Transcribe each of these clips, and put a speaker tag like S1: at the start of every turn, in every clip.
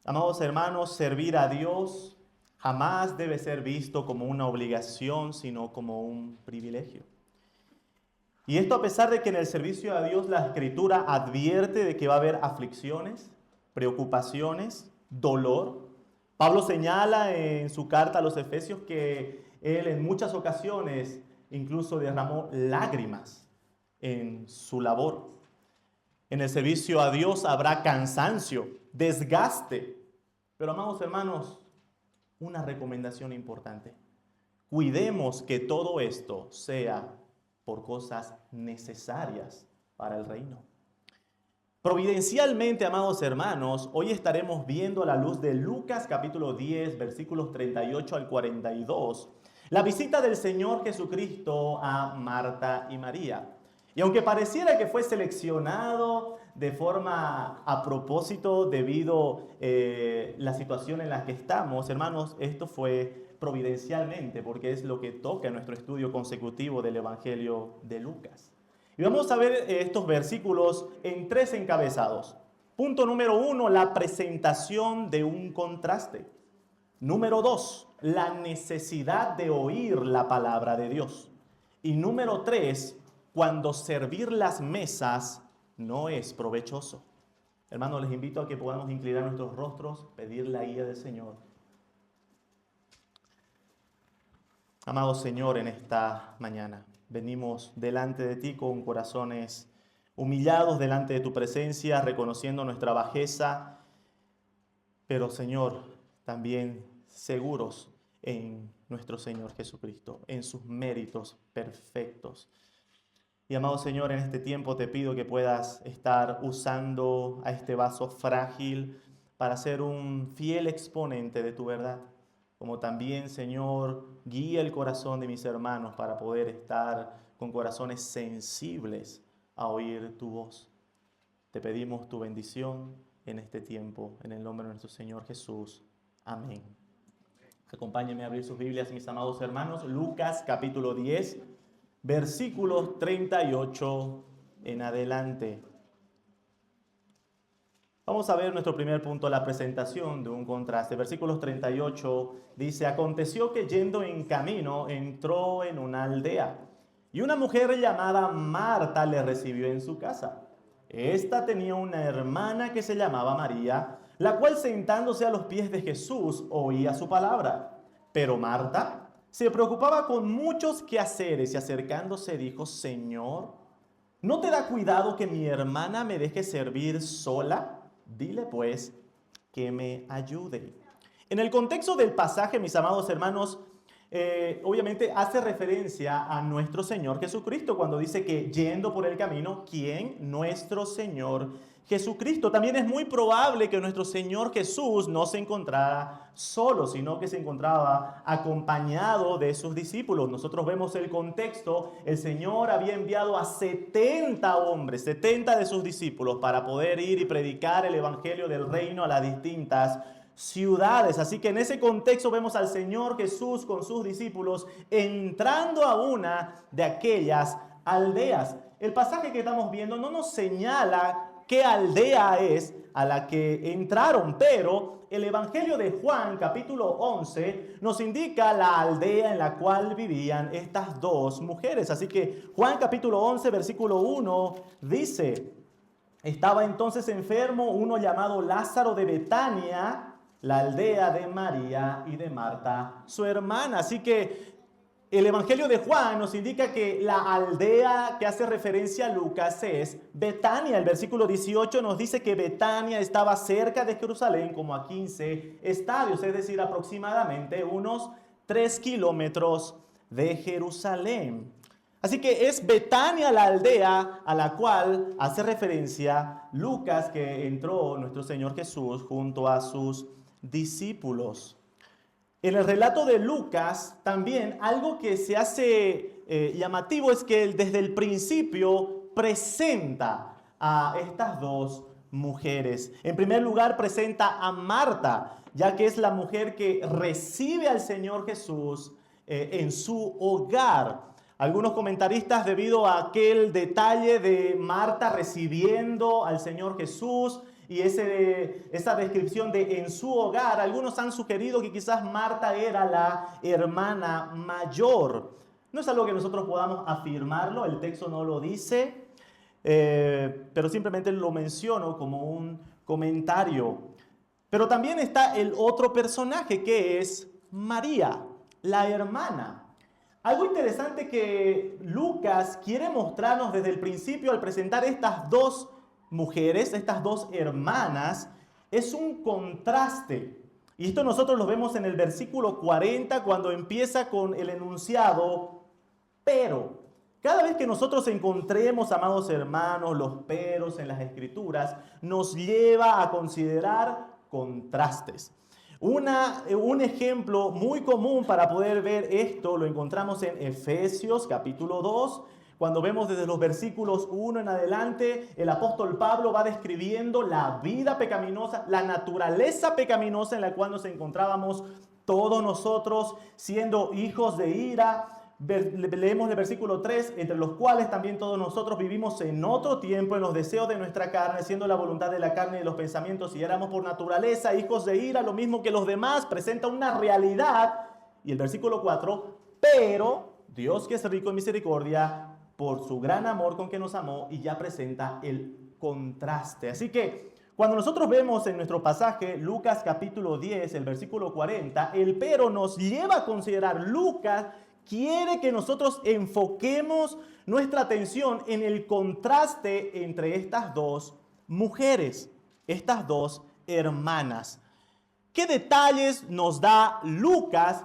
S1: Amados hermanos, servir a Dios jamás debe ser visto como una obligación, sino como un privilegio. Y esto a pesar de que en el servicio a Dios la Escritura advierte de que va a haber aflicciones, preocupaciones, dolor. Pablo señala en su carta a los Efesios que él en muchas ocasiones incluso derramó lágrimas en su labor. En el servicio a Dios habrá cansancio, desgaste. Pero amados hermanos, una recomendación importante. Cuidemos que todo esto sea por cosas necesarias para el reino. Providencialmente, amados hermanos, hoy estaremos viendo a la luz de Lucas capítulo 10, versículos 38 al 42, la visita del Señor Jesucristo a Marta y María. Y aunque pareciera que fue seleccionado de forma a propósito debido a la situación en la que estamos, hermanos, esto fue providencialmente porque es lo que toca en nuestro estudio consecutivo del Evangelio de Lucas. Y vamos a ver estos versículos en tres encabezados. Punto número 1, la presentación de un contraste. Número 2, la necesidad de oír la palabra de Dios. Y número 3, cuando servir las mesas no es provechoso. Hermanos, les invito a que podamos inclinar nuestros rostros, pedir la guía del Señor. Amado Señor, en esta mañana venimos delante de ti con corazones humillados delante de tu presencia, reconociendo nuestra bajeza, pero Señor, también seguros en nuestro Señor Jesucristo, en sus méritos perfectos. Y amado Señor, en este tiempo te pido que puedas estar usando a este vaso frágil para ser un fiel exponente de tu verdad. Como también, Señor, guía el corazón de mis hermanos para poder estar con corazones sensibles a oír tu voz. Te pedimos tu bendición en este tiempo, en el nombre de nuestro Señor Jesús. Amén. Acompáñenme a abrir sus Biblias, mis amados hermanos. Lucas capítulo 10, versículos 38 en adelante. Vamos a ver nuestro primer punto, la presentación de un contraste. Versículos 38 dice: aconteció que yendo en camino entró en una aldea y una mujer llamada Marta le recibió en su casa. Esta tenía una hermana que se llamaba María, la cual sentándose a los pies de Jesús oía su palabra. Pero Marta se preocupaba con muchos quehaceres y acercándose dijo: Señor, ¿no te da cuidado que mi hermana me deje servir sola? Dile pues que me ayude. En el contexto del pasaje, mis amados hermanos, obviamente hace referencia a nuestro Señor Jesucristo cuando dice que yendo por el camino, ¿quién? Nuestro Señor Jesucristo. También es muy probable que nuestro Señor Jesús no se encontrara solo, sino que se encontraba acompañado de sus discípulos. Nosotros vemos el contexto. El Señor había enviado a 70 hombres, 70 de sus discípulos, para poder ir y predicar el evangelio del reino a las distintas ciudades. Así que en ese contexto vemos al Señor Jesús con sus discípulos entrando a una de aquellas aldeas. El pasaje que estamos viendo no nos señala qué aldea es a la que entraron, pero el Evangelio de Juan capítulo 11 nos indica la aldea en la cual vivían estas dos mujeres. Así que Juan capítulo 11 versículo 1 dice: estaba entonces enfermo uno llamado Lázaro de Betania, la aldea de María y de Marta, su hermana. Así que el Evangelio de Juan nos indica que la aldea que hace referencia a Lucas es Betania. El versículo 18 nos dice que Betania estaba cerca de Jerusalén, como a 15 estadios, es decir, aproximadamente unos 3 kilómetros de Jerusalén. Así que es Betania la aldea a la cual hace referencia Lucas, que entró nuestro Señor Jesús junto a sus discípulos. En el relato de Lucas también algo que se hace llamativo es que él desde el principio presenta a estas dos mujeres. En primer lugar presenta a Marta, ya que es la mujer que recibe al Señor Jesús en su hogar. Algunos comentaristas, debido a aquel detalle de Marta recibiendo al Señor Jesús y esa descripción de en su hogar. Algunos han sugerido que quizás Marta era la hermana mayor. No es algo que nosotros podamos afirmarlo, el texto no lo dice, pero simplemente lo menciono como un comentario. Pero también está el otro personaje que es María, la hermana. Algo interesante que Lucas quiere mostrarnos desde el principio al presentar estas dos mujeres, estas dos hermanas, es un contraste. Y esto nosotros lo vemos en el versículo 40 cuando empieza con el enunciado pero. Cada vez que nosotros encontremos, amados hermanos, los peros en las Escrituras, nos lleva a considerar contrastes. Un ejemplo muy común para poder ver esto lo encontramos en Efesios capítulo 2, cuando vemos desde los versículos 1 en adelante, el apóstol Pablo va describiendo la vida pecaminosa, la naturaleza pecaminosa en la cual nos encontrábamos todos nosotros, siendo hijos de ira. Leemos el versículo 3, entre los cuales también todos nosotros vivimos en otro tiempo en los deseos de nuestra carne, siendo la voluntad de la carne y de los pensamientos, y éramos por naturaleza hijos de ira, lo mismo que los demás. Presenta una realidad. Y el versículo 4, pero Dios, que es rico en misericordia, por su gran amor con que nos amó, y ya presenta el contraste. Así que cuando nosotros vemos en nuestro pasaje Lucas capítulo 10, el versículo 40, el pero nos lleva a considerar, Lucas quiere que nosotros enfoquemos nuestra atención en el contraste entre estas dos mujeres, estas dos hermanas. ¿Qué detalles nos da Lucas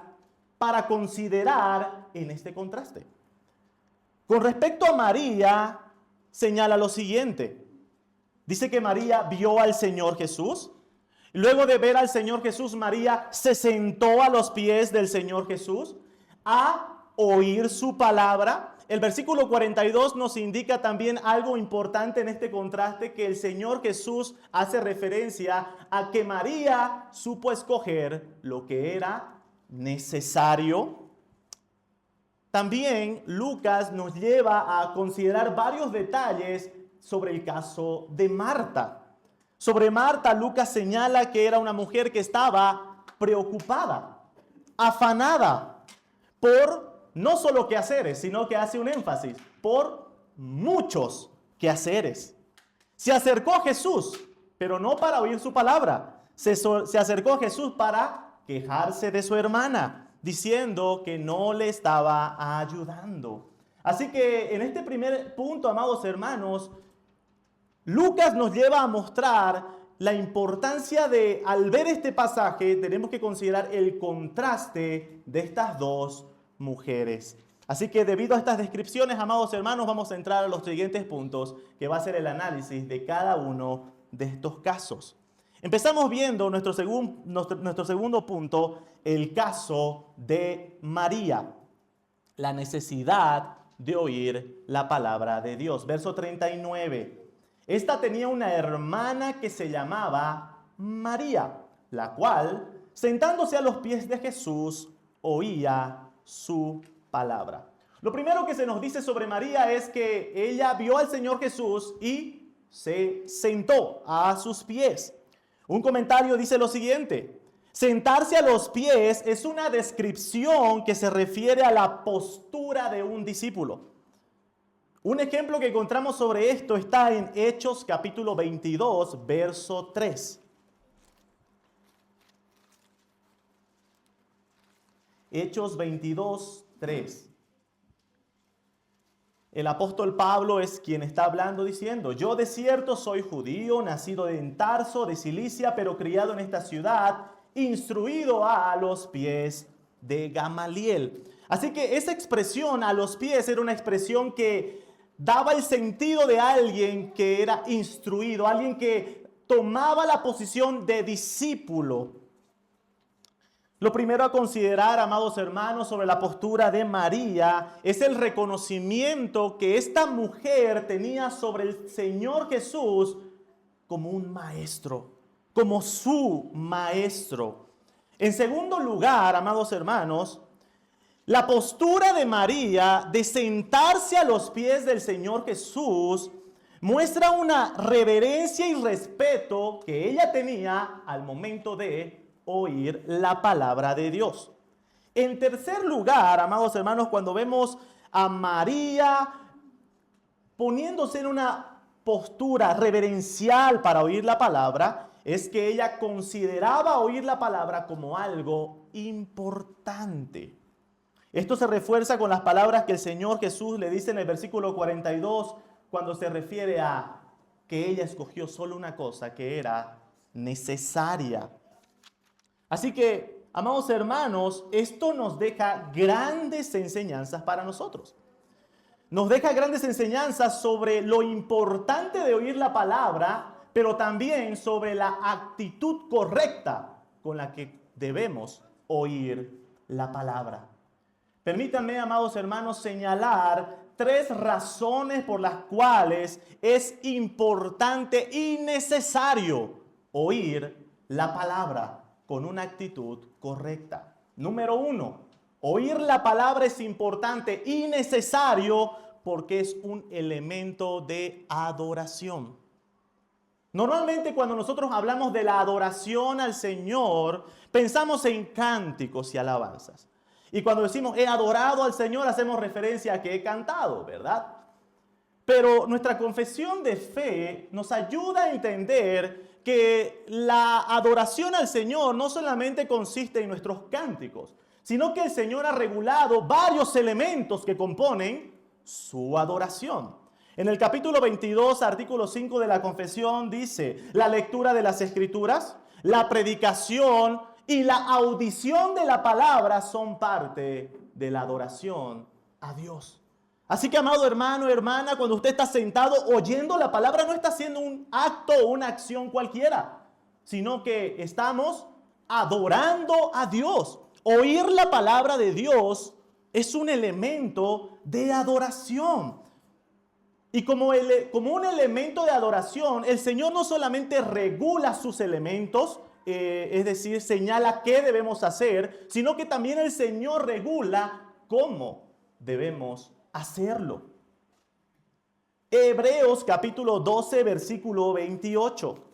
S1: para considerar en este contraste? Con respecto a María, señala lo siguiente. Dice que María vio al Señor Jesús. Luego de ver al Señor Jesús, María se sentó a los pies del Señor Jesús a oír su palabra. El versículo 42 nos indica también algo importante en este contraste, que el Señor Jesús hace referencia a que María supo escoger lo que era necesario. También Lucas nos lleva a considerar varios detalles sobre el caso de Marta. Sobre Marta, Lucas señala que era una mujer que estaba preocupada, afanada por no solo quehaceres, sino que hace un énfasis por muchos quehaceres. Se acercó a Jesús, pero no para oír su palabra. Se acercó a Jesús para quejarse de su hermana, diciendo que no le estaba ayudando. Así que en este primer punto, amados hermanos, Lucas nos lleva a mostrar la importancia de, al ver este pasaje, tenemos que considerar el contraste de estas dos mujeres. Así que debido a estas descripciones, amados hermanos, vamos a entrar a los siguientes puntos, que va a ser el análisis de cada uno de estos casos. Empezamos viendo nuestro segundo punto, el caso de María, la necesidad de oír la palabra de Dios. Verso 39. Esta tenía una hermana que se llamaba María, la cual, sentándose a los pies de Jesús, oía su palabra. Lo primero que se nos dice sobre María es que ella vio al Señor Jesús y se sentó a sus pies. Un comentario dice lo siguiente: sentarse a los pies es una descripción que se refiere a la postura de un discípulo. Un ejemplo que encontramos sobre esto está en Hechos capítulo 22, verso 3. Hechos 22, 3. El apóstol Pablo es quien está hablando diciendo: yo de cierto soy judío, nacido en Tarso de Cilicia, pero criado en esta ciudad, instruido a los pies de Gamaliel. Así que esa expresión a los pies era una expresión que daba el sentido de alguien que era instruido, alguien que tomaba la posición de discípulo. Lo primero a considerar, amados hermanos, sobre la postura de María es el reconocimiento que esta mujer tenía sobre el Señor Jesús como un maestro, como su maestro. En segundo lugar, amados hermanos, la postura de María de sentarse a los pies del Señor Jesús muestra una reverencia y respeto que ella tenía al momento de oír la palabra de Dios. En tercer lugar, amados hermanos, cuando vemos a María poniéndose en una postura reverencial para oír la palabra, es que ella consideraba oír la palabra como algo importante. Esto se refuerza con las palabras que el Señor Jesús le dice en el versículo 42, cuando se refiere a que ella escogió solo una cosa que era necesaria. Así que, amados hermanos, esto nos deja grandes enseñanzas para nosotros. Nos deja grandes enseñanzas sobre lo importante de oír la palabra, pero también sobre la actitud correcta con la que debemos oír la palabra. Permítanme, amados hermanos, señalar 3 razones por las cuales es importante y necesario oír la palabra con una actitud correcta. Número 1, oír la palabra es importante y necesario porque es un elemento de adoración. Normalmente cuando nosotros hablamos de la adoración al Señor, pensamos en cánticos y alabanzas. Y cuando decimos he adorado al Señor, hacemos referencia a que he cantado, ¿verdad? Pero nuestra confesión de fe nos ayuda a entender que la adoración al Señor no solamente consiste en nuestros cánticos, sino que el Señor ha regulado varios elementos que componen su adoración. En el capítulo 22, artículo 5 de la confesión dice, la lectura de las Escrituras, la predicación y la audición de la palabra son parte de la adoración a Dios. Así que, amado hermano, hermana, cuando usted está sentado oyendo la palabra, no está haciendo un acto o una acción cualquiera, sino que estamos adorando a Dios. Oír la palabra de Dios es un elemento de adoración. Y como un elemento de adoración, el Señor no solamente regula sus elementos, es decir, señala qué debemos hacer, sino que también el Señor regula cómo debemos hacerlo. Hebreos capítulo 12, versículo 28.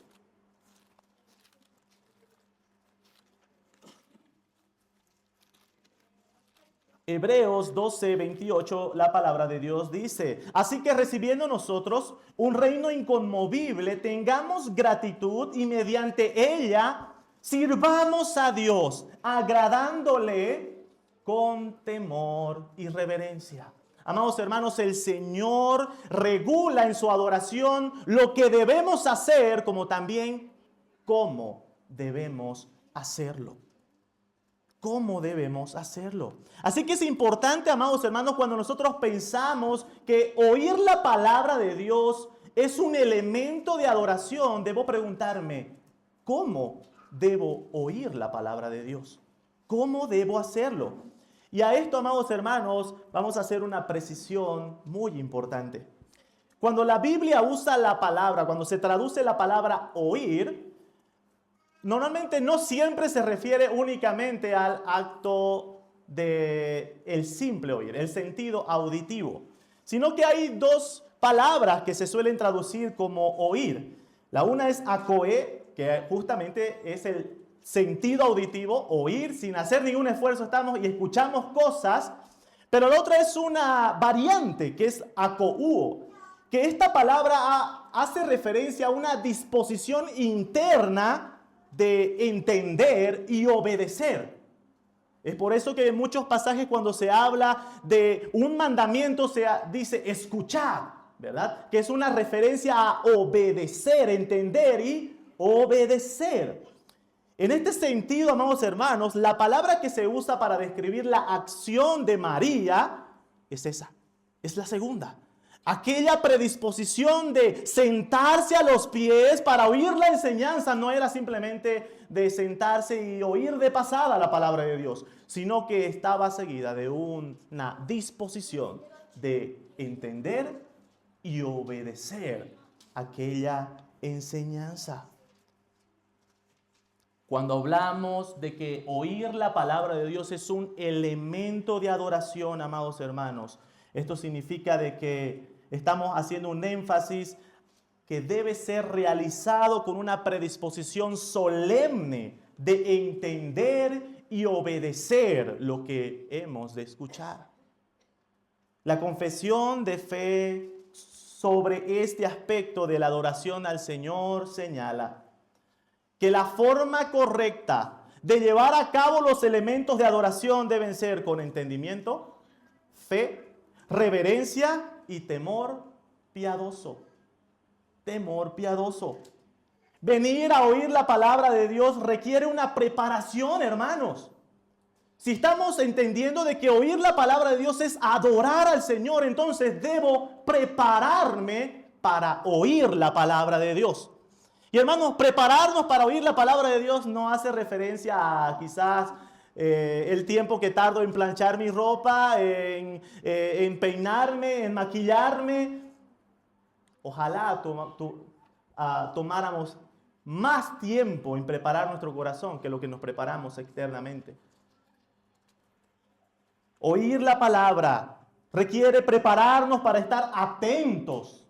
S1: Hebreos 12, 28, la palabra de Dios dice, así que recibiendo nosotros un reino inconmovible, tengamos gratitud y mediante ella sirvamos a Dios, agradándole con temor y reverencia. Amados hermanos, el Señor regula en su adoración lo que debemos hacer, como también cómo debemos hacerlo. ¿Cómo debemos hacerlo? Así que es importante, amados hermanos, cuando nosotros pensamos que oír la palabra de Dios es un elemento de adoración, debo preguntarme, ¿cómo debo oír la palabra de Dios? ¿Cómo debo hacerlo? Y a esto, amados hermanos, vamos a hacer una precisión muy importante. Cuando la Biblia usa la palabra, cuando se traduce la palabra oír, normalmente no siempre se refiere únicamente al acto de el simple oír, el sentido auditivo, sino que hay 2 palabras que se suelen traducir como oír. La una es acoe, que justamente es el sentido auditivo, oír sin hacer ningún esfuerzo, estamos y escuchamos cosas, pero la otra es una variante que es acouo, que esta palabra hace referencia a una disposición interna de entender y obedecer. Es por eso que en muchos pasajes cuando se habla de un mandamiento se dice escuchar, ¿verdad? Que es una referencia a obedecer, entender y obedecer. En este sentido, amados hermanos, la palabra que se usa para describir la acción de María es esa, es la segunda. Aquella predisposición de sentarse a los pies para oír la enseñanza no era simplemente de sentarse y oír de pasada la palabra de Dios, sino que estaba seguida de una disposición de entender y obedecer aquella enseñanza. Cuando hablamos de que oír la palabra de Dios es un elemento de adoración, amados hermanos, esto significa de que estamos haciendo un énfasis que debe ser realizado con una predisposición solemne de entender y obedecer lo que hemos de escuchar. La confesión de fe sobre este aspecto de la adoración al Señor señala que la forma correcta de llevar a cabo los elementos de adoración deben ser con entendimiento, fe, reverencia y temor piadoso. Temor piadoso. Venir a oír la palabra de Dios requiere una preparación, hermanos. Si estamos entendiendo de que oír la palabra de Dios es adorar al Señor, entonces debo prepararme para oír la palabra de Dios. Y hermanos, prepararnos para oír la palabra de Dios no hace referencia a quizás el tiempo que tardo en planchar mi ropa, en peinarme, en maquillarme. Ojalá tomáramos más tiempo en preparar nuestro corazón que lo que nos preparamos externamente. Oír la palabra requiere prepararnos para estar atentos.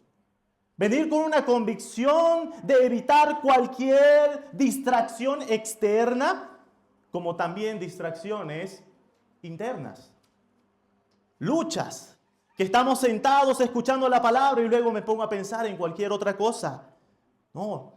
S1: Venir con una convicción de evitar cualquier distracción externa, como también distracciones internas. Luchas, que estamos sentados escuchando la palabra y luego me pongo a pensar en cualquier otra cosa. No.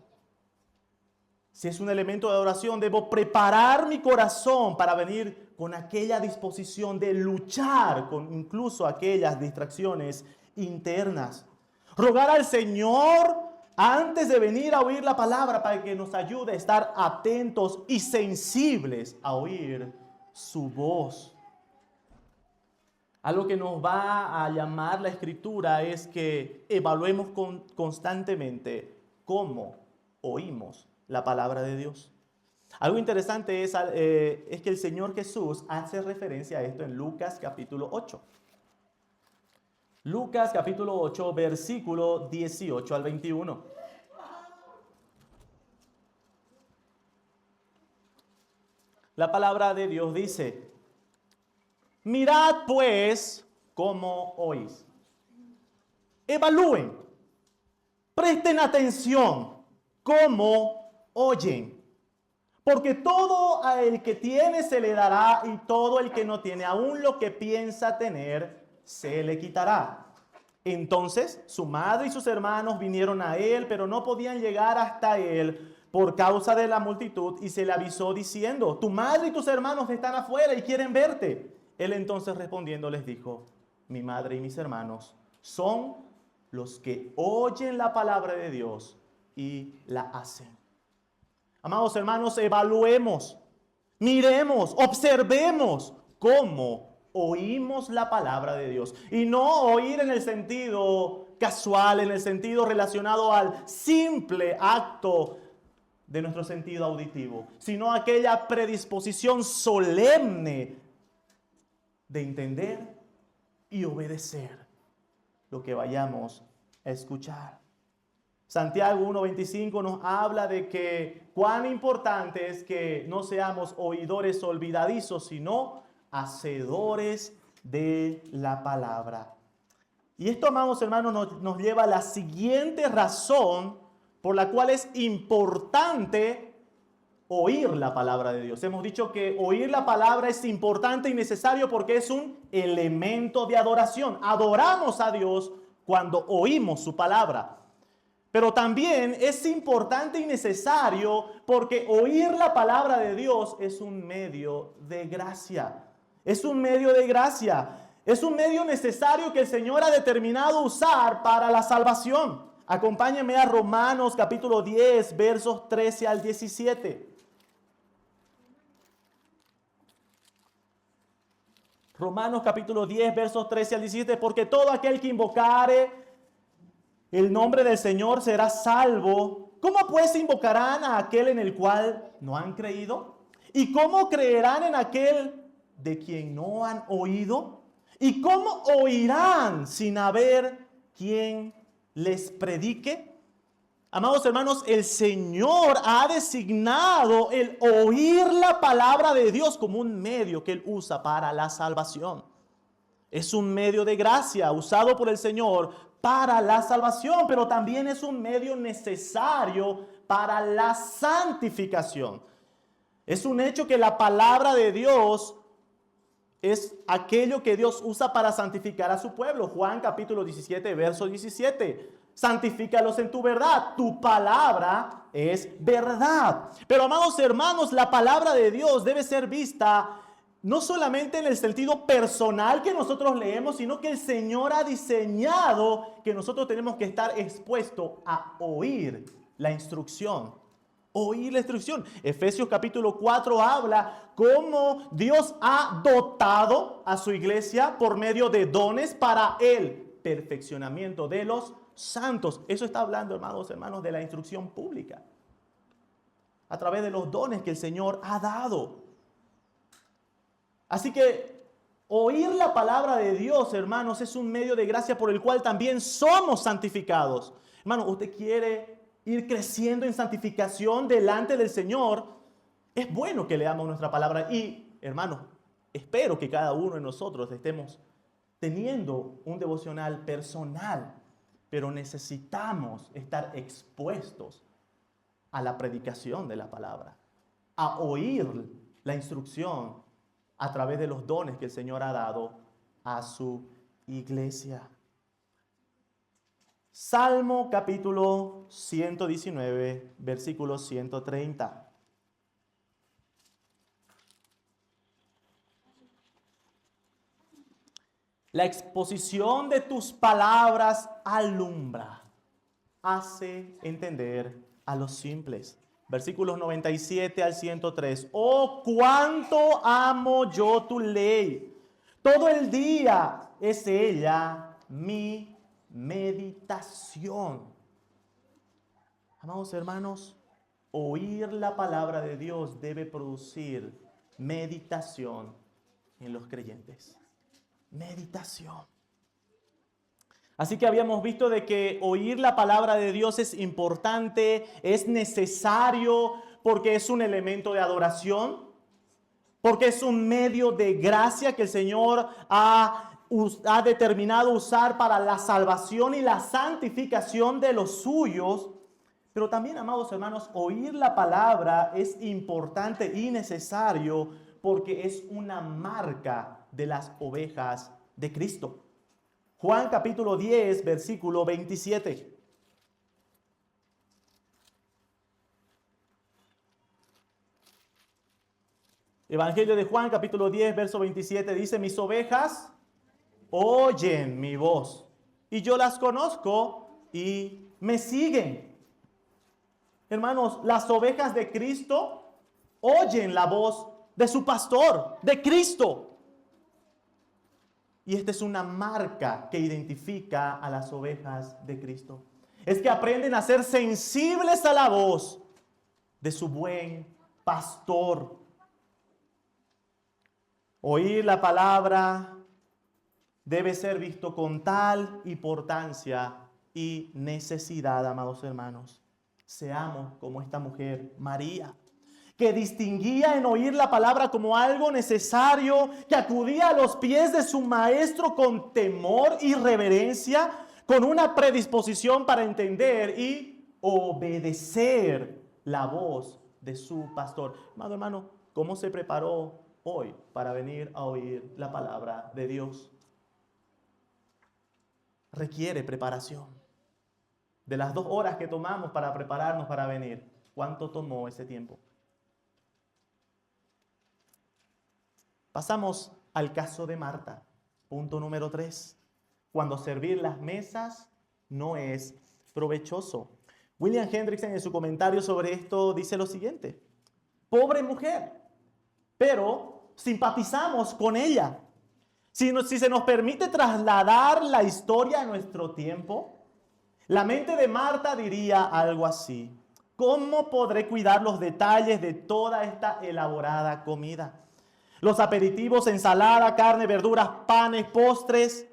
S1: Si es un elemento de adoración, debo preparar mi corazón para venir con aquella disposición de luchar con incluso aquellas distracciones internas. Rogar al Señor antes de venir a oír la palabra para que nos ayude a estar atentos y sensibles a oír su voz. Algo que nos va a llamar la Escritura es que evaluemos constantemente cómo oímos la palabra de Dios. Algo interesante es que el Señor Jesús hace referencia a esto en Lucas capítulo 8. Lucas capítulo 8, versículo 18 al 21. La palabra de Dios dice: mirad pues cómo oís. Evalúen, presten atención cómo oyen. Porque todo a el que tiene se le dará, y todo el que no tiene, aún lo que piensa tener, se le quitará. Entonces su madre y sus hermanos vinieron a él, pero no podían llegar hasta él por causa de la multitud, y se le avisó diciendo: tu madre y tus hermanos están afuera y quieren verte. Él entonces respondiendo les dijo: mi madre y mis hermanos son los que oyen la palabra de Dios y la hacen. Amados hermanos, evaluemos, miremos, observemos cómo oímos la palabra de Dios. Y no oír en el sentido casual, en el sentido relacionado al simple acto de nuestro sentido auditivo, sino aquella predisposición solemne de entender y obedecer lo que vayamos a escuchar. Santiago 1:25 nos habla de que cuán importante es que no seamos oidores olvidadizos, sino hacedores de la palabra. Y esto, amados hermanos, nos lleva a la siguiente razón por la cual es importante oír la palabra de Dios. Hemos dicho que oír la palabra es importante y necesario porque es un elemento de adoración. Adoramos a Dios cuando oímos su palabra. Pero también es importante y necesario porque oír la palabra de Dios es un medio de gracia. Es un medio de gracia. Es un medio necesario que el Señor ha determinado usar para la salvación. Acompáñenme a Romanos capítulo 10, versos 13 al 17. Romanos capítulo 10, versos 13 al 17. Porque todo aquel que invocare el nombre del Señor será salvo. ¿Cómo pues invocarán a aquel en el cual no han creído? ¿Y cómo creerán en aquel de quien no han oído? ¿Y cómo oirán sin haber quien les predique? Amados hermanos, el Señor ha designado el oír la palabra de Dios como un medio que Él usa para la salvación. Es un medio de gracia usado por el Señor para la salvación, pero también es un medio necesario para la santificación. Es un hecho que la palabra de Dios es aquello que Dios usa para santificar a su pueblo. Juan capítulo 17, verso 17. Santifícalos en tu verdad. Tu palabra es verdad. Pero amados hermanos, la palabra de Dios debe ser vista no solamente en el sentido personal que nosotros leemos, sino que el Señor ha diseñado que nosotros tenemos que estar expuestos a oír la instrucción. Oír la instrucción. Efesios capítulo 4 habla cómo Dios ha dotado a su iglesia por medio de dones para el perfeccionamiento de los santos. Eso está hablando, hermanos, de la instrucción pública. A través de los dones que el Señor ha dado. Así que oír la palabra de Dios, hermanos, es un medio de gracia por el cual también somos santificados. Hermano, usted quiere ir creciendo en santificación delante del Señor, es bueno que leamos nuestra palabra. Y, hermanos, espero que cada uno de nosotros estemos teniendo un devocional personal, pero necesitamos estar expuestos a la predicación de la palabra, a oír la instrucción a través de los dones que el Señor ha dado a su iglesia. Salmo capítulo 119, versículo 130. La exposición de tus palabras alumbra, hace entender a los simples. Versículos 97 al 103. Oh, cuánto amo yo tu ley. Todo el día es ella mi meditación. Amados hermanos, oír la palabra de Dios debe producir meditación en los creyentes. Meditación. Así que habíamos visto de que oír la palabra de Dios es importante, es necesario porque es un elemento de adoración, porque es un medio de gracia que el Señor ha determinado usar para la salvación y la santificación de los suyos. Pero también, amados hermanos, oír la palabra es importante y necesario porque es una marca de las ovejas de Cristo. Juan capítulo 10, versículo 27. Evangelio de Juan capítulo 10, verso 27 dice: mis ovejas oyen mi voz y yo las conozco y me siguen. Hermanos, las ovejas de Cristo oyen la voz de su pastor, de Cristo. Y esta es una marca que identifica a las ovejas de Cristo. Es que aprenden a ser sensibles a la voz de su buen pastor. Oír la palabra debe ser visto con tal importancia y necesidad, amados hermanos. Seamos como esta mujer, María, que distinguía en oír la palabra como algo necesario, que acudía a los pies de su maestro con temor y reverencia, con una predisposición para entender y obedecer la voz de su pastor. Amado hermano, ¿cómo se preparó hoy para venir a oír la palabra de Dios? Requiere preparación. De las 2 horas que tomamos para prepararnos para venir, ¿cuánto tomó ese tiempo? Pasamos al caso de Marta, punto número 3. Cuando servir las mesas no es provechoso. William Hendrickson en su comentario sobre esto dice lo siguiente: pobre mujer, pero simpatizamos con ella. Si se nos permite trasladar la historia a nuestro tiempo, la mente de Marta diría algo así: ¿cómo podré cuidar los detalles de toda esta elaborada comida? Los aperitivos, ensalada, carne, verduras, panes, postres.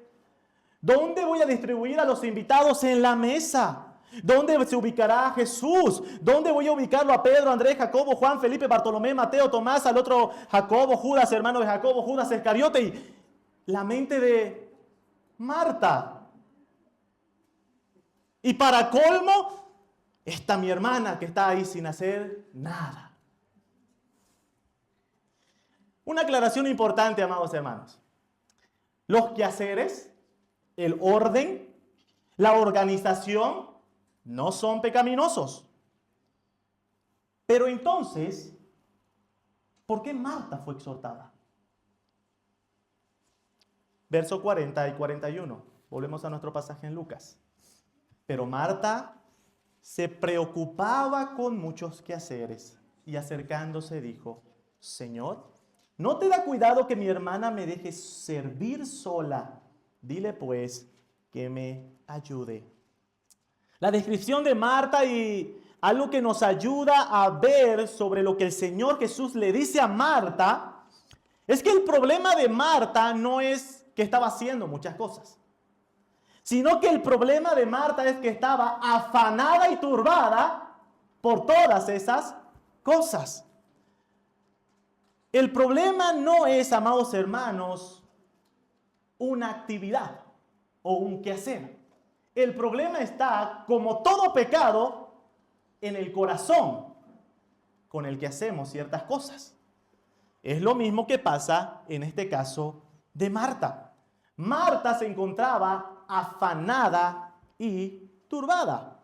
S1: ¿Dónde voy a distribuir a los invitados en la mesa? ¿Dónde se ubicará Jesús? ¿Dónde voy a ubicarlo a Pedro, Andrés, Jacobo, Juan, Felipe, Bartolomé, Mateo, Tomás, al otro Jacobo, Judas, hermano de Jacobo, Judas Iscariote? Y la mente de Marta. Y para colmo, está mi hermana que está ahí sin hacer nada. Una aclaración importante, amados hermanos. Los quehaceres, el orden, la organización no son pecaminosos. Pero entonces, ¿por qué Marta fue exhortada? Verso 40 y 41. Volvemos a nuestro pasaje en Lucas. Pero Marta se preocupaba con muchos quehaceres y acercándose dijo: Señor, ¿no te da cuidado que mi hermana me deje servir sola? Dile pues que me ayude. La descripción de Marta y algo que nos ayuda a ver sobre lo que el Señor Jesús le dice a Marta es que el problema de Marta no es que estaba haciendo muchas cosas, sino que el problema de Marta es que estaba afanada y turbada por todas esas cosas. El problema no es, amados hermanos, una actividad o un quehacer. El problema está, como todo pecado, en el corazón con el que hacemos ciertas cosas. Es lo mismo que pasa en este caso de Marta. Marta se encontraba afanada y turbada.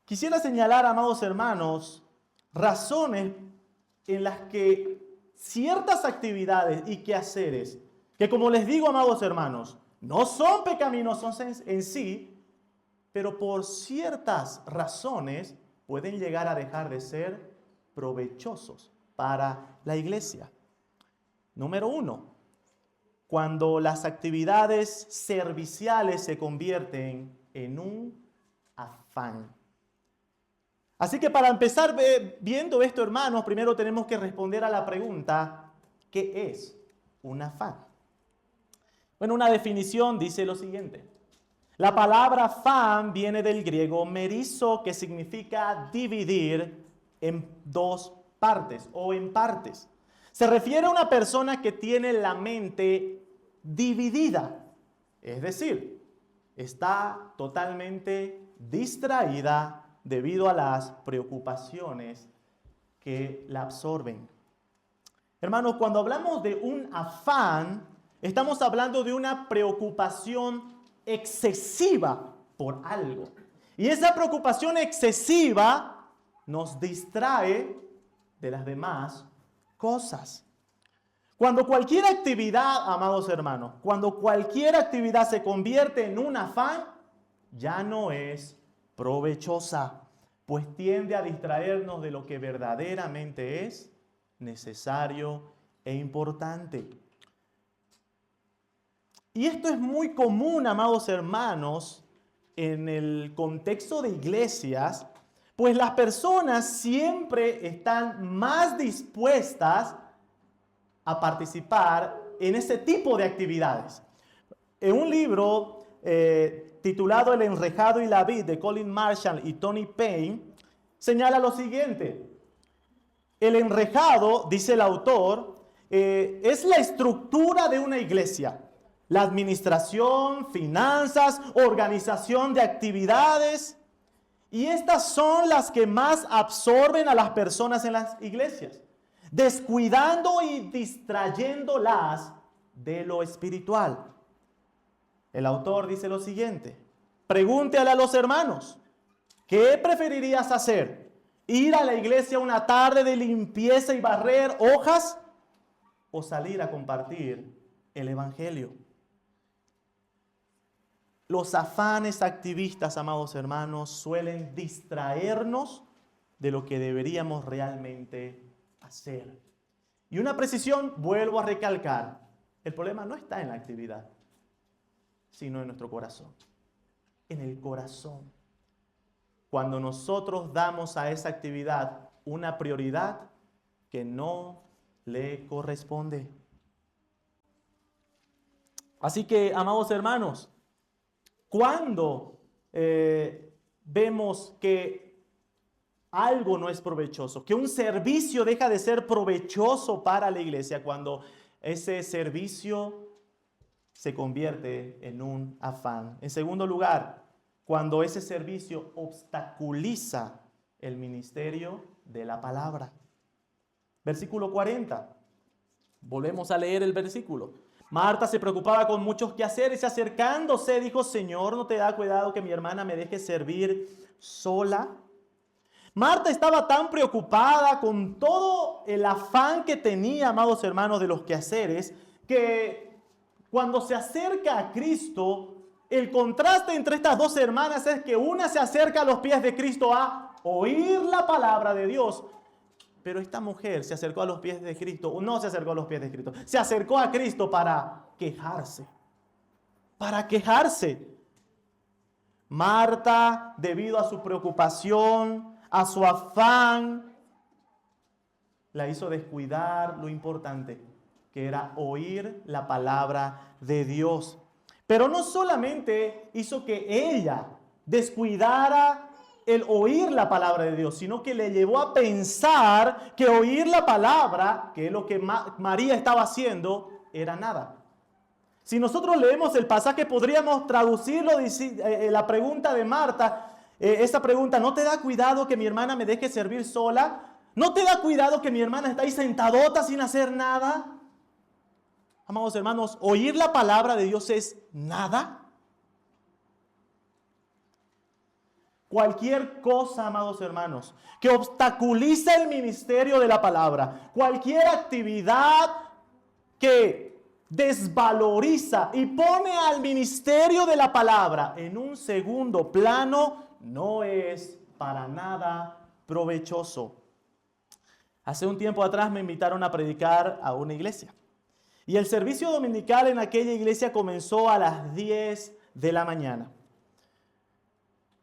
S1: Quisiera señalar, amados hermanos, razones en las que ciertas actividades y quehaceres, que como les digo, amados hermanos, no son pecaminosos en sí, pero por ciertas razones pueden llegar a dejar de ser provechosos para la iglesia. Número 1, cuando las actividades serviciales se convierten en un afán. Así que para empezar viendo esto, hermanos, primero tenemos que responder a la pregunta: ¿qué es un afán? Bueno, una definición dice lo siguiente. La palabra afán viene del griego merizo, que significa dividir en dos partes o en partes. Se refiere a una persona que tiene la mente dividida, es decir, está totalmente distraída debido a las preocupaciones que la absorben. Hermanos, cuando hablamos de un afán, estamos hablando de una preocupación excesiva por algo. Y esa preocupación excesiva nos distrae de las demás cosas. Cuando cualquier actividad, amados hermanos, cuando cualquier actividad se convierte en un afán, ya no es provechosa, pues tiende a distraernos de lo que verdaderamente es necesario e importante. Y esto es muy común, amados hermanos, en el contexto de iglesias, pues las personas siempre están más dispuestas a participar en ese tipo de actividades. En un libro titulado El enrejado y la vid, de Colin Marshall y Tony Payne, señala lo siguiente: el enrejado, dice el autor, es la estructura de una iglesia. La administración, finanzas, organización de actividades. Y estas son las que más absorben a las personas en las iglesias, descuidando y distrayéndolas de lo espiritual. El autor dice lo siguiente: pregúntale a los hermanos, ¿qué preferirías hacer? ¿Ir a la iglesia una tarde de limpieza y barrer hojas? ¿O salir a compartir el evangelio? Los afanes activistas, amados hermanos, suelen distraernos de lo que deberíamos realmente hacer. Y una precisión, vuelvo a recalcar, el problema no está en la actividad, sino en nuestro corazón. En el corazón. Cuando nosotros damos a esa actividad una prioridad que no le corresponde. Así que, amados hermanos, cuando vemos que algo no es provechoso, que un servicio deja de ser provechoso para la iglesia, cuando ese servicio se convierte en un afán. En segundo lugar, cuando ese servicio obstaculiza el ministerio de la palabra. Versículo 40. Volvemos a leer el versículo. Marta se preocupaba con muchos quehaceres y acercándose dijo: Señor, ¿no te da cuidado que mi hermana me deje servir sola? Marta estaba tan preocupada con todo el afán que tenía, amados hermanos, de los quehaceres, que cuando se acerca a Cristo, el contraste entre estas dos hermanas es que una se acerca a los pies de Cristo a oír la palabra de Dios, pero esta mujer se acercó a los pies de Cristo, no se acercó a los pies de Cristo, se acercó a Cristo para quejarse. Para quejarse. Marta, debido a su preocupación, a su afán, la hizo descuidar lo importante, que era oír la palabra de Dios. Pero no solamente hizo que ella descuidara el oír la palabra de Dios, sino que le llevó a pensar que oír la palabra, que es lo que María estaba haciendo, era nada. Si nosotros leemos el pasaje, podríamos traducirlo, la pregunta de Marta, esa pregunta: ¿no te da cuidado que mi hermana me deje servir sola? ¿No te da cuidado que mi hermana está ahí sentadota sin hacer nada? Amados hermanos, oír la palabra de Dios es nada. Cualquier cosa, amados hermanos, que obstaculiza el ministerio de la palabra, cualquier actividad que desvaloriza y pone al ministerio de la palabra en un segundo plano, no es para nada provechoso. Hace un tiempo atrás me invitaron a predicar a una iglesia. Y el servicio dominical en aquella iglesia comenzó a las 10 de la mañana.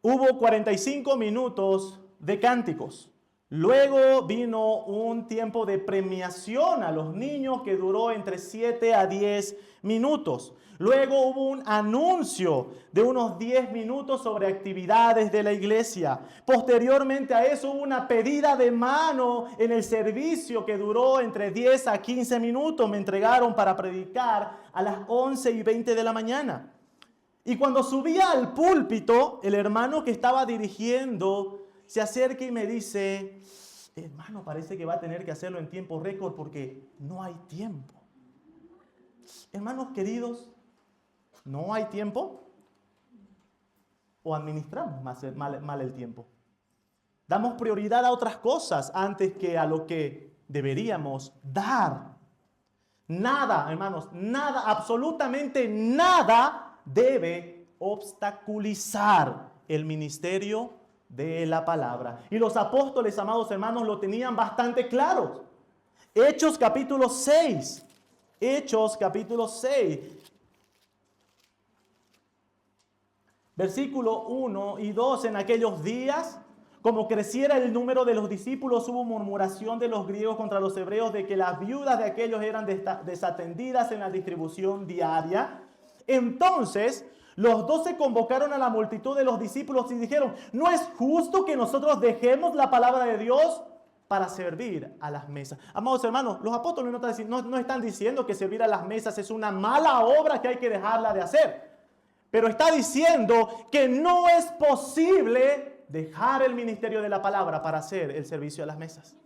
S1: Hubo 45 minutos de cánticos. Luego vino un tiempo de premiación a los niños que duró entre 7 a 10 minutos. Luego hubo un anuncio de unos 10 minutos sobre actividades de la iglesia. Posteriormente a eso hubo una pedida de mano en el servicio que duró entre 10 a 15 minutos. Me entregaron para predicar a las 11:20 de la mañana. Y cuando subía al púlpito, el hermano que estaba dirigiendo se acerca y me dice: hermano, parece que va a tener que hacerlo en tiempo récord porque no hay tiempo. Hermanos queridos, ¿no hay tiempo? ¿O administramos mal el tiempo? Damos prioridad a otras cosas antes que a lo que deberíamos dar. Nada, hermanos, nada, absolutamente nada debe obstaculizar el ministerio de la palabra. Y los apóstoles, amados hermanos, lo tenían bastante claro. Hechos capítulo 6. Hechos capítulo 6. Versículo 1 y 2. En aquellos días, como creciera el número de los discípulos, hubo murmuración de los griegos contra los hebreos de que las viudas de aquellos eran desatendidas en la distribución diaria. Entonces los 12 convocaron a la multitud de los discípulos y dijeron: no es justo que nosotros dejemos la palabra de Dios para servir a las mesas. Amados hermanos, los apóstoles no están diciendo que servir a las mesas es una mala obra que hay que dejarla de hacer, pero está diciendo que no es posible dejar el ministerio de la palabra para hacer el servicio a las mesas.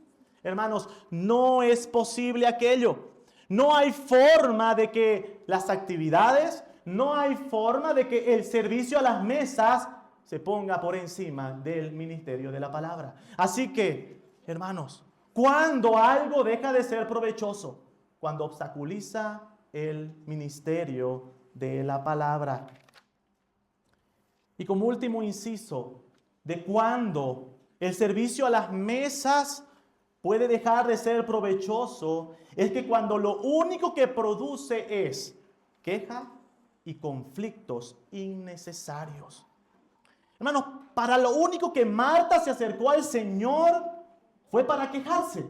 S1: Hermanos, no es posible aquello. No hay forma de que las actividades, no hay forma de que el servicio a las mesas se ponga por encima del ministerio de la palabra. Así que, hermanos, cuando algo deja de ser provechoso, cuando obstaculiza el ministerio de la palabra. Y como último inciso, de cuando el servicio a las mesas puede dejar de ser provechoso, es que cuando lo único que produce es queja y conflictos innecesarios. Hermanos, para lo único que Marta se acercó al Señor fue para quejarse,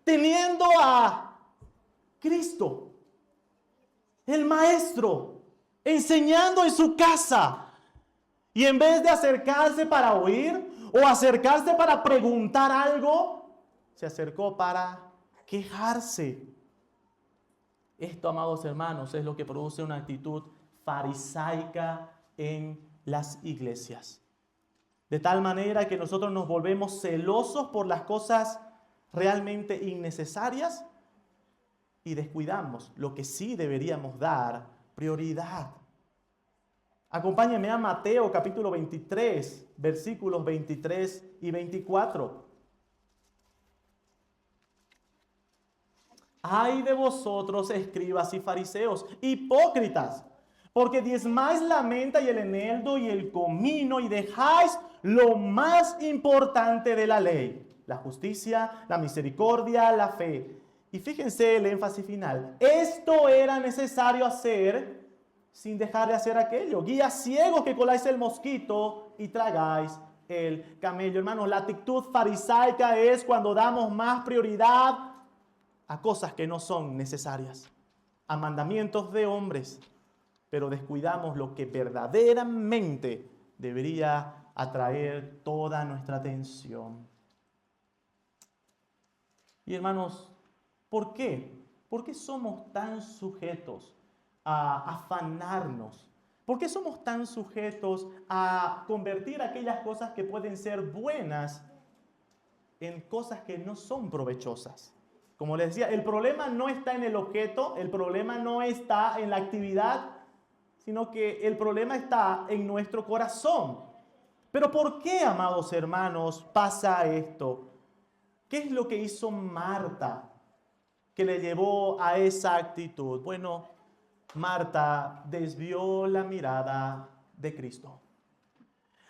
S1: teniendo a Cristo, el Maestro, enseñando en su casa. Y en vez de acercarse para oír o acercarse para preguntar algo, se acercó para quejarse. Esto, amados hermanos, es lo que produce una actitud farisaica en las iglesias. De tal manera que nosotros nos volvemos celosos por las cosas realmente innecesarias y descuidamos lo que sí deberíamos dar prioridad. Acompáñenme a Mateo capítulo 23, versículos 23 y 24. Ay de vosotros, escribas y fariseos, hipócritas, porque diezmáis la menta y el eneldo y el comino y dejáis lo más importante de la ley, la justicia, la misericordia, la fe. Y fíjense el énfasis final. Esto era necesario hacer sin dejar de hacer aquello. Guías ciegos que coláis el mosquito y tragáis el camello. Hermanos, la actitud farisaica es cuando damos más prioridad a cosas que no son necesarias, a mandamientos de hombres, pero descuidamos lo que verdaderamente debería atraer toda nuestra atención. Y hermanos, ¿por qué? ¿Por qué somos tan sujetos a afanarnos? ¿Por qué somos tan sujetos a convertir aquellas cosas que pueden ser buenas en cosas que no son provechosas? Como les decía, el problema no está en el objeto, el problema no está en la actividad, sino que el problema está en nuestro corazón. Pero ¿por qué, amados hermanos, pasa esto? ¿Qué es lo que hizo Marta que le llevó a esa actitud? Bueno, Marta desvió la mirada de Cristo.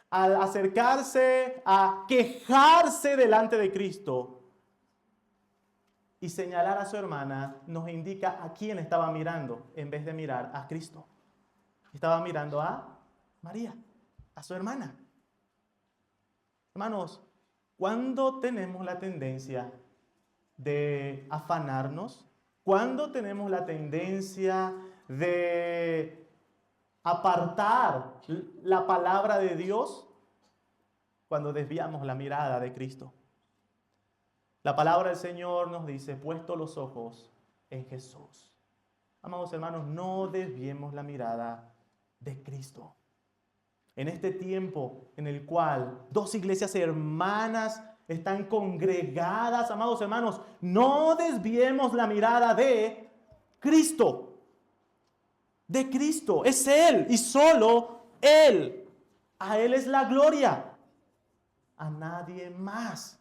S1: Al acercarse a quejarse delante de Cristo y señalar a su hermana, nos indica a quién estaba mirando en vez de mirar a Cristo. Estaba mirando a María, a su hermana. Hermanos, ¿cuándo tenemos la tendencia de afanarnos? ¿Cuándo tenemos la tendencia de apartar la palabra de Dios? Cuando desviamos la mirada de Cristo. La palabra del Señor nos dice, puesto los ojos en Jesús. Amados hermanos, no desviemos la mirada de Cristo. En este tiempo en el cual dos iglesias hermanas están congregadas, amados hermanos, no desviemos la mirada de Cristo. De Cristo. Es Él y solo Él. A Él es la gloria. A nadie más.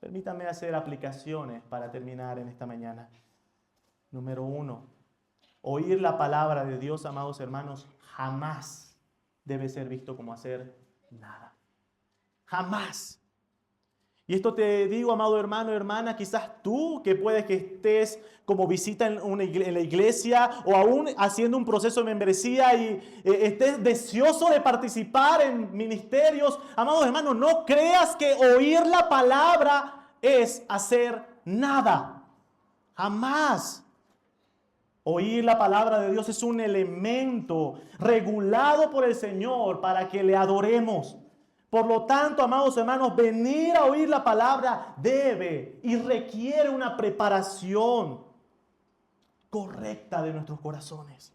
S1: Permítanme hacer aplicaciones para terminar en esta mañana. Número 1. Oír la palabra de Dios, amados hermanos, jamás debe ser visto como hacer nada. Jamás. Y esto te digo, amado hermano, hermana, quizás tú que puedes que estés como visita en la iglesia o aún haciendo un proceso de membresía y estés deseoso de participar en ministerios. Amados hermanos, no creas que oír la palabra es hacer nada. Jamás. Oír la palabra de Dios es un elemento regulado por el Señor para que le adoremos. Por lo tanto, amados hermanos, venir a oír la palabra debe y requiere una preparación correcta de nuestros corazones.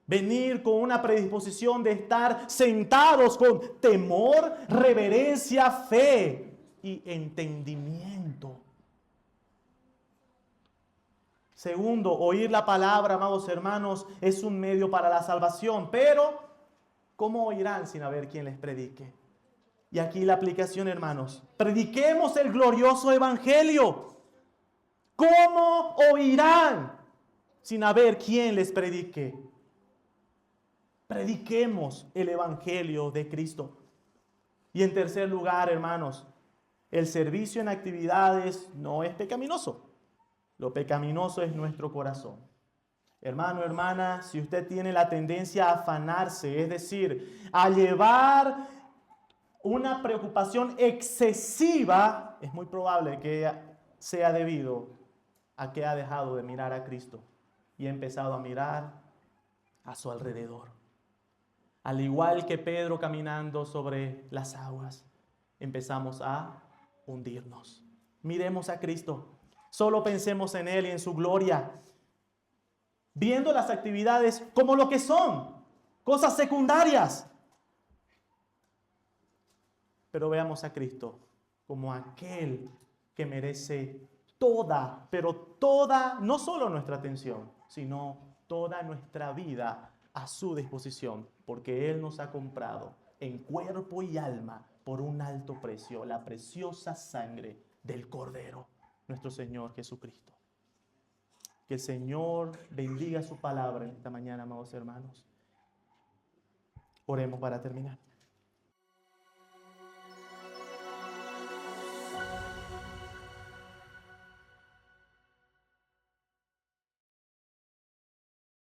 S1: Venir con una predisposición de estar sentados con temor, reverencia, fe y entendimiento. Segundo, oír la palabra, amados hermanos, es un medio para la salvación. Pero, ¿cómo oirán sin haber quien les predique? Y aquí la aplicación, hermanos. Prediquemos el glorioso evangelio. ¿Cómo oirán sin haber quien les predique? Prediquemos el evangelio de Cristo. Y en tercer lugar, hermanos, el servicio en actividades no es pecaminoso. Lo pecaminoso es nuestro corazón. Hermano, hermana, si usted tiene la tendencia a afanarse, es decir, a llevar una preocupación excesiva, es muy probable que sea debido a que ha dejado de mirar a Cristo y ha empezado a mirar a su alrededor. Al igual que Pedro caminando sobre las aguas, empezamos a hundirnos. Miremos a Cristo. Solo pensemos en Él y en su gloria, viendo las actividades como lo que son, cosas secundarias. Pero veamos a Cristo como aquel que merece toda, pero toda, no solo nuestra atención, sino toda nuestra vida a su disposición, porque Él nos ha comprado en cuerpo y alma por un alto precio, la preciosa sangre del Cordero, nuestro Señor Jesucristo. Que el Señor bendiga su palabra en esta mañana, amados hermanos. Oremos para terminar.